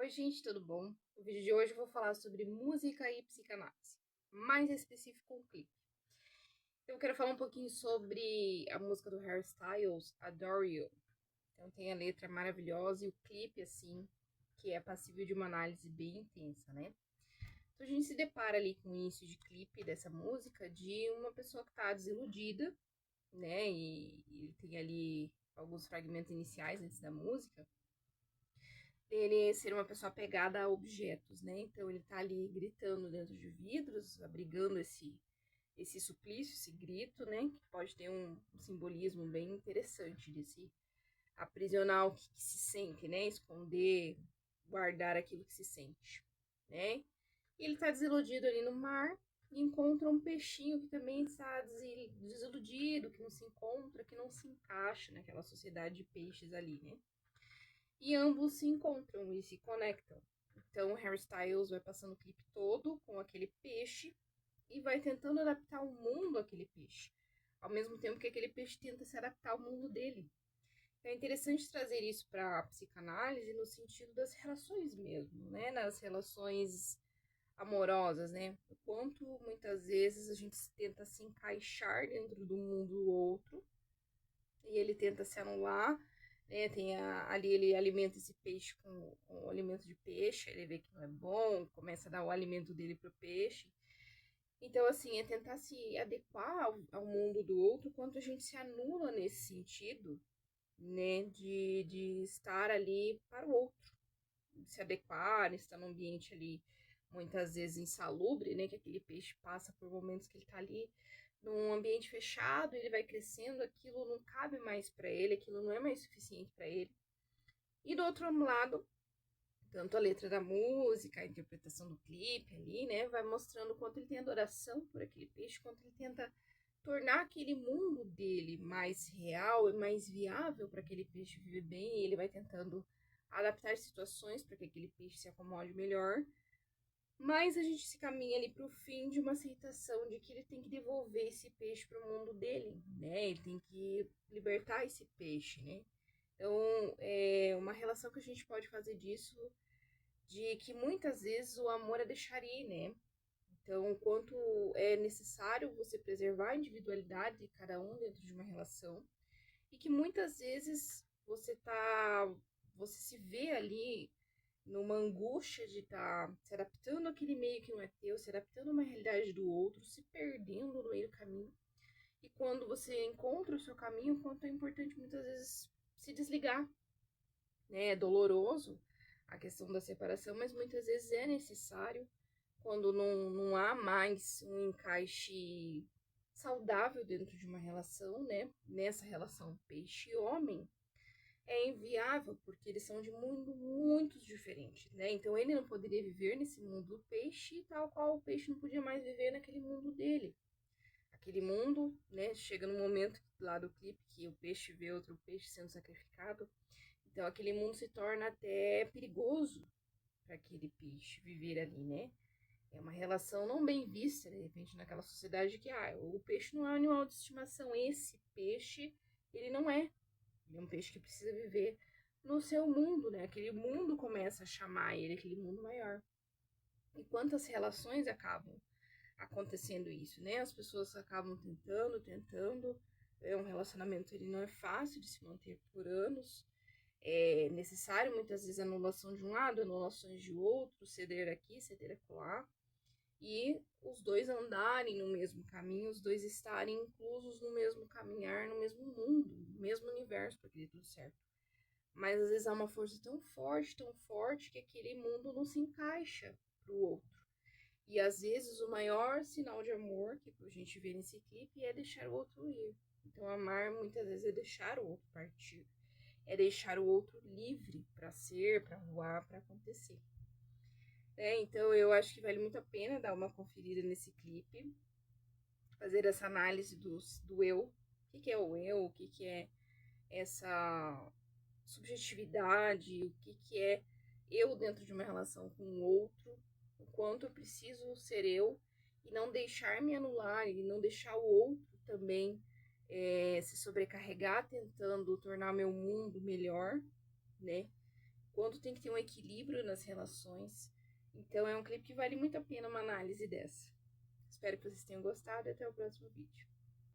Oi, gente, tudo bom? No vídeo de hoje eu vou falar sobre música e psicanálise, mais específico um clipe. Então, eu quero falar um pouquinho sobre a música do Harry Styles, Adore You. Então, tem a letra maravilhosa e o clipe, assim, que é passível de uma análise bem intensa, né? Então, a gente se depara ali com o início de clipe dessa música de uma pessoa que tá desiludida, né? E tem ali alguns fragmentos iniciais antes da música dele ser uma pessoa apegada a objetos, né? Então ele tá ali gritando dentro de vidros, abrigando esse suplício, esse grito, né? Que pode ter um simbolismo bem interessante de se aprisionar o que se sente, né? Esconder, guardar aquilo que se sente, né? E ele tá desiludido ali no mar e encontra um peixinho que também está desiludido, que não se encontra, que não se encaixa naquela sociedade de peixes ali, né? E ambos se encontram e se conectam. Então, o Harry Styles vai passando o clipe todo com aquele peixe e vai tentando adaptar o mundo àquele peixe, ao mesmo tempo que aquele peixe tenta se adaptar ao mundo dele. Então, é interessante trazer isso para a psicanálise no sentido das relações mesmo, né? Nas relações amorosas, né? O quanto muitas vezes a gente tenta se encaixar dentro do mundo do outro e ele tenta se anular, né? Ali ele alimenta esse peixe com o alimento de peixe, ele vê que não é bom, começa a dar o alimento dele pro peixe. Então, assim, é tentar se adequar ao mundo do outro, quanto a gente se anula nesse sentido, né? De estar ali para o outro, de se adequar, estar num ambiente ali muitas vezes insalubre, né? Que aquele peixe passa por momentos que ele tá ali num ambiente fechado, ele vai crescendo, aquilo não cabe mais para ele, aquilo não é mais suficiente para ele. E do outro lado, tanto a letra da música, a interpretação do clipe ali, né, vai mostrando o quanto ele tem adoração por aquele peixe, quanto ele tenta tornar aquele mundo dele mais real e mais viável para aquele peixe viver bem, e ele vai tentando adaptar situações para que aquele peixe se acomode melhor. Mas a gente se caminha ali para o fim de uma aceitação de que ele tem que devolver esse peixe para o mundo dele, né? Ele tem que libertar esse peixe, né? Então, é uma relação que a gente pode fazer disso, de que muitas vezes o amor é deixar ir, né? Então, o quanto é necessário você preservar a individualidade de cada um dentro de uma relação, e que muitas vezes você se vê ali numa angústia de estar se adaptando àquele meio que não é teu, se adaptando a uma realidade do outro, se perdendo no meio do caminho. E quando você encontra o seu caminho, quanto é importante muitas vezes se desligar, né? É doloroso a questão da separação, mas muitas vezes é necessário quando não há mais um encaixe saudável dentro de uma relação, né? Nessa relação peixe-homem, é inviável, porque eles são de mundo muito diferentes, né? Então ele não poderia viver nesse mundo do peixe, tal qual o peixe não podia mais viver naquele mundo dele. Aquele mundo, né? Chega no momento lá do clipe que o peixe vê outro peixe sendo sacrificado. Então aquele mundo se torna até perigoso para aquele peixe viver ali, né? É uma relação não bem vista, de repente, naquela sociedade que o peixe não é um animal de estimação. Esse peixe, ele não é. Ele é um peixe que precisa viver no seu mundo, né? Aquele mundo começa a chamar ele, aquele mundo maior. E quantas relações acabam acontecendo isso, né? As pessoas acabam tentando. É um relacionamento, ele não é fácil de se manter por anos. É necessário muitas vezes a anulação de um lado, anulações de outro, ceder aqui, ceder acolá. E os dois andarem no mesmo caminho, os dois estarem inclusos no mesmo caminhar, no mesmo mundo, no mesmo universo, para que dê tudo certo. Mas às vezes há uma força tão forte, que aquele mundo não se encaixa pro outro. E às vezes o maior sinal de amor que a gente vê nesse clipe é deixar o outro ir. Então amar muitas vezes é deixar o outro partir. É deixar o outro livre para ser, para voar, para acontecer. Então eu acho que vale muito a pena dar uma conferida nesse clipe, fazer essa análise do eu. O que é o eu? O que é essa subjetividade, o que é eu dentro de uma relação com o outro, o quanto eu preciso ser eu e não deixar me anular e não deixar o outro também se sobrecarregar tentando tornar meu mundo melhor, né? quanto tem que ter um equilíbrio nas relações. Então é um clipe que vale muito a pena uma análise dessa. Espero que vocês tenham gostado e até o próximo vídeo.